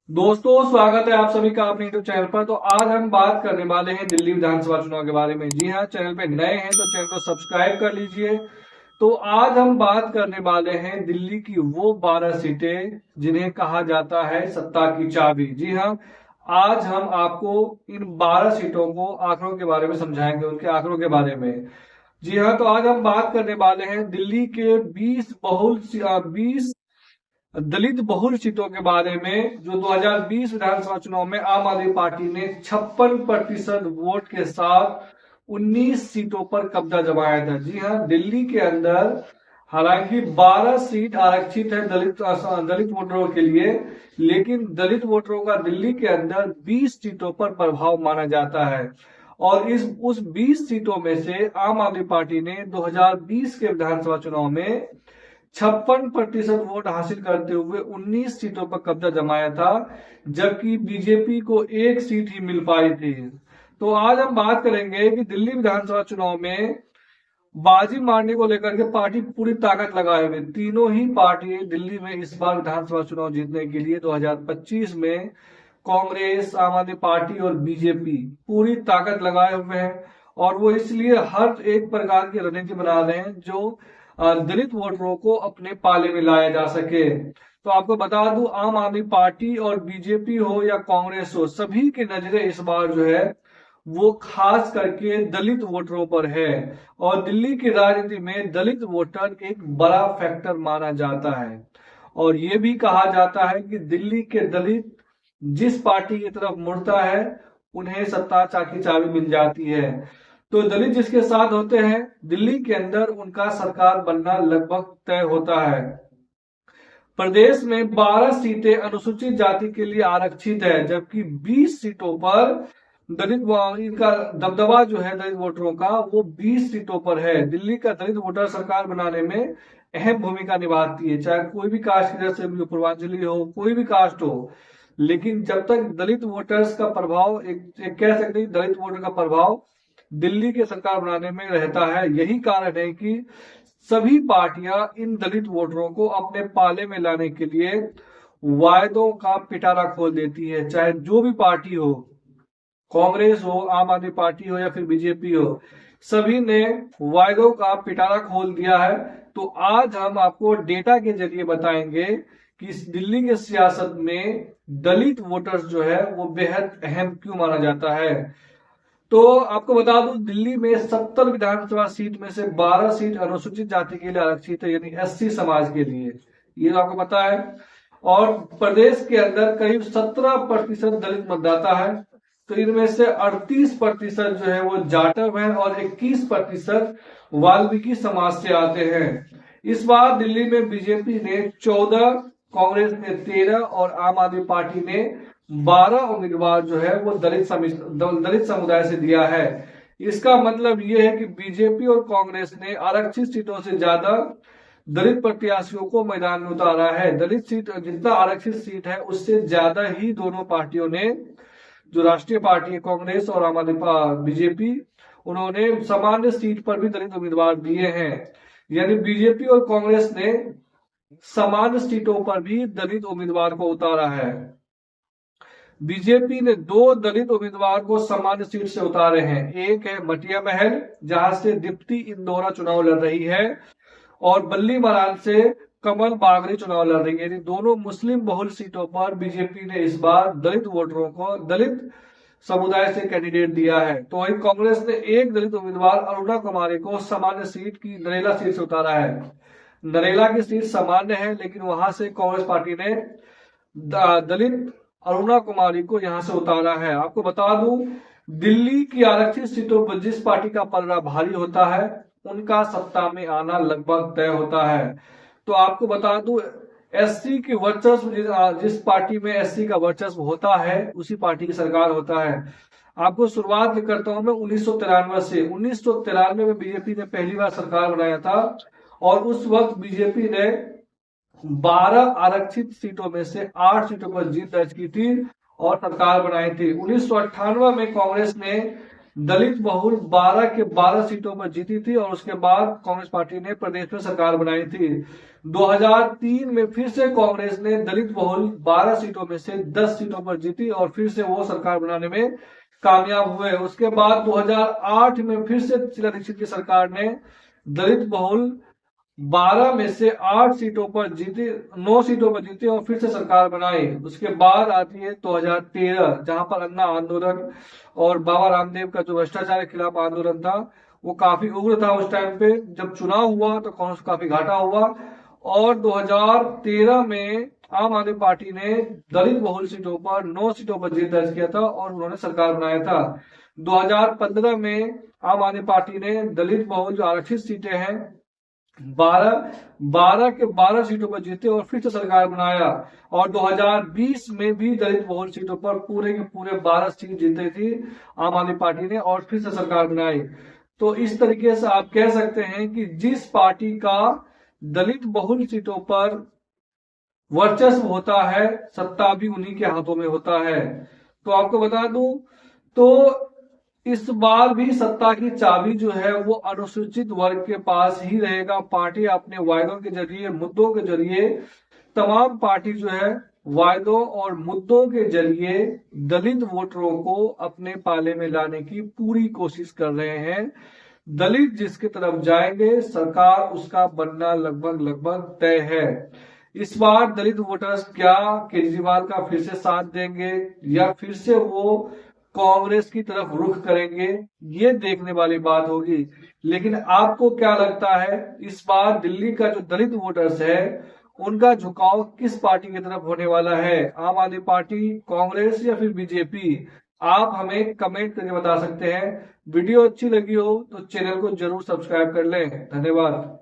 दोस्तों, स्वागत है आप सभी का अपने यूट्यूब चैनल पर। तो आज हम बात करने वाले हैं दिल्ली विधानसभा चुनाव के बारे में। जी हाँ, चैनल पे नए हैं तो चैनल को सब्सक्राइब कर लीजिए। तो आज हम बात करने वाले हैं दिल्ली की वो 12 सीटें जिन्हें कहा जाता है सत्ता की चाबी। जी हाँ, आज हम आपको इन 12 सीटों को आंकड़ों के बारे में समझाएंगे, उनके आंकड़ों के बारे में। जी हाँ, तो आज हम बात करने वाले हैं दिल्ली के 20 दलित बहुल सीटों के बारे में, जो 2020 विधानसभा चुनाव में आम आदमी पार्टी ने 56% वोट के साथ 19 सीटों पर कब्जा जमाया था। जी हाँ, दिल्ली के अंदर हालांकि 12 सीट आरक्षित है दलित वोटरों के लिए, लेकिन दलित वोटरों का दिल्ली के अंदर 20 सीटों पर प्रभाव माना जाता है। और उस 20 सीटों में से आम आदमी पार्टी ने 2020 के विधानसभा चुनाव में 56% वोट हासिल करते हुए 19 सीटों पर कब्जा जमाया था, जबकि बीजेपी को एक सीट ही मिल पाई थी। तो आज हम बात करेंगे कि दिल्ली विधानसभा चुनाव में बाजी मारने को लेकर के पार्टी पूरी ताकत लगाए हुए, तीनों ही पार्टी दिल्ली में इस बार विधानसभा चुनाव जीतने के लिए 2025 में कांग्रेस, आम आदमी पार्टी और बीजेपी पूरी ताकत लगाए हुए हैं। और वो इसलिए हर एक प्रकार की रणनीति बना रहे हैं जो दलित वोटरों को अपने पाले में लाया जा सके। तो आपको बता दूं, आम आदमी पार्टी और बीजेपी हो या कांग्रेस हो, सभी की नजरें इस बार जो है वो खास करके दलित वोटरों पर है। और दिल्ली की राजनीति में दलित वोटर एक बड़ा फैक्टर माना जाता है। और ये भी कहा जाता है कि दिल्ली के दलित जिस पार्टी की तरफ मुड़ता है, उन्हें सत्ता की चाबी मिल जाती है। तो दलित जिसके साथ होते हैं, दिल्ली के अंदर उनका सरकार बनना लगभग तय होता है। प्रदेश में 12 सीटें अनुसूचित जाति के लिए आरक्षित है, जबकि 20 सीटों पर दलित इनका दबदबा जो है दलित वोटरों का, वो 20 सीटों पर है। दिल्ली का दलित वोटर सरकार बनाने में अहम भूमिका निभाती है, चाहे कोई भी कास्ट की जैसे पूर्वांचली हो, कोई भी कास्ट हो। लेकिन जब तक दलित वोटर्स का प्रभाव, एक कह सकते हैं दलित वोटर का प्रभाव दिल्ली के सरकार बनाने में रहता है। यही कारण है कि सभी पार्टियां इन दलित वोटरों को अपने पाले में लाने के लिए वायदों का पिटारा खोल देती है। चाहे जो भी पार्टी हो, कांग्रेस हो, आम आदमी पार्टी हो या फिर बीजेपी हो, सभी ने वायदों का पिटारा खोल दिया है। तो आज हम आपको डेटा के जरिए बताएंगे कि इस दिल्ली के सियासत में दलित वोटर्स जो है वो बेहद अहम क्यों माना जाता है। तो आपको बता दूं, दिल्ली में 70 विधानसभा सीट में से 12 सीट अनुसूचित जाति के लिए आरक्षित है, यानी एससी समाज के लिए। ये तो आपको पता है। और प्रदेश के अंदर करीब 17% दलित मतदाता है। तो इनमें से 38% जो है वो जाटव है और 21% वाल्मीकि समाज से आते हैं। इस बार दिल्ली में बीजेपी ने 14, कांग्रेस ने 13 और आम आदमी पार्टी ने 12 उम्मीदवार जो है वो दलित समुदाय से दिया है। इसका मतलब ये है कि बीजेपी और कांग्रेस ने आरक्षित सीटों से ज्यादा दलित प्रत्याशियों को मैदान में उतारा है। दलित सीट जितना आरक्षित सीट है, उससे ज्यादा ही दोनों पार्टियों ने, जो राष्ट्रीय पार्टी है कांग्रेस और आम आदमी बीजेपी, उन्होंने सामान्य सीट पर भी दलित उम्मीदवार दिए हैं। यानी बीजेपी और कांग्रेस ने सामान्य सीटों पर भी दलित उम्मीदवार को उतारा है। बीजेपी ने 2 दलित उम्मीदवार को सामान्य सीट से उतारे हैं। एक है मटिया महल, जहां से दीप्ति इंदौरा चुनाव लड़ रही है, और बल्ली मरान से कमल बागरी चुनाव लड़ रही है। यानी दोनों मुस्लिम बहुल सीटों पर बीजेपी ने इस बार दलित वोटरों को, दलित समुदाय से कैंडिडेट दिया है। तो वही कांग्रेस ने एक दलित उम्मीदवार अरुणा कुमारी को सामान्य सीट की नरेला सीट से उतारा है। नरेला की सीट सामान्य है, लेकिन वहां से कांग्रेस पार्टी ने दलित अरुणा कुमारी को यहां से उतारा है। आपको बता दूं, दिल्ली की आरक्षित सीटों पर जिस पार्टी का पलड़ा भारी होता है, उनका सत्ता में आना लगभग तय होता है। तो आपको बता दूं, एससी की वर्चस्व, जिस पार्टी में एससी का वर्चस्व होता है, उसी पार्टी की सरकार होता है। आपको शुरुआत करता हूं मैं 1993 से। 1993 में बीजेपी ने पहली बार सरकार बनाया था, और उस वक्त बीजेपी ने 12 आरक्षित सीटों में से 8 सीटों पर जीत दर्ज की थी और सरकार बनाई थी। 1998 में कांग्रेस ने दलित बहुल 12 के 12 सीटों पर जीती थी और उसके बाद कांग्रेस पार्टी ने प्रदेश में सरकार बनाई थी। 2003 में फिर से कांग्रेस ने दलित बहुल 12 सीटों में से 10 सीटों पर जीती और फिर से वो सरकार बनाने में कामयाब हुए। उसके बाद 2008 में फिर से शीला दीक्षित की सरकार ने दलित बहुल 12 में से 8 सीटों पर जीती, 9 सीटों पर जीती और फिर से सरकार बनाई। उसके बाद आती है 2013, जहां पर अन्ना आंदोलन और बाबा रामदेव का जो भ्रष्टाचार के खिलाफ आंदोलन था वो काफी उग्र था। उस टाइम पे जब चुनाव हुआ तो कांग्रेस को काफी घाटा हुआ और 2013 में आम आदमी पार्टी ने दलित बहुल सीटों पर 9 सीटों पर जीत दर्ज किया था और उन्होंने सरकार बनाया था। 2015 में आम आदमी पार्टी ने दलित बहुल जो आरक्षित सीटें हैं 12 के 12 सीटों पर जीते और फिर से सरकार बनाया और 2020 में भी दलित बहुल सीटों पर पूरे के पूरे 12 सीट जीते थी आम आदमी पार्टी ने और फिर से सरकार बनाई। तो इस तरीके से आप कह सकते हैं कि जिस पार्टी का दलित बहुल सीटों पर वर्चस्व होता है सत्ता भी उन्हीं के हाथों में होता है। तो आपको बता दूं तो इस बार भी सत्ता की चाबी जो है वो अनुसूचित वर्ग के पास ही रहेगा। पार्टी अपने वायदों के जरिए, मुद्दों के जरिए, तमाम पार्टी जो है वायदों और मुद्दों के जरिए दलित वोटरों को अपने पाले में लाने की पूरी कोशिश कर रहे हैं। दलित जिसकी तरफ जाएंगे सरकार उसका बनना लगभग तय है। इस बार दलित वोटर्स क्या केजरीवाल का फिर से साथ देंगे या फिर से वो कांग्रेस की तरफ रुख करेंगे, ये देखने वाली बात होगी। लेकिन आपको क्या लगता है इस बार दिल्ली का जो दलित वोटर्स है उनका झुकाव किस पार्टी की तरफ होने वाला है? आम आदमी पार्टी, कांग्रेस या फिर बीजेपी? आप हमें कमेंट करके बता सकते हैं। वीडियो अच्छी लगी हो तो चैनल को जरूर सब्सक्राइब कर लें। धन्यवाद।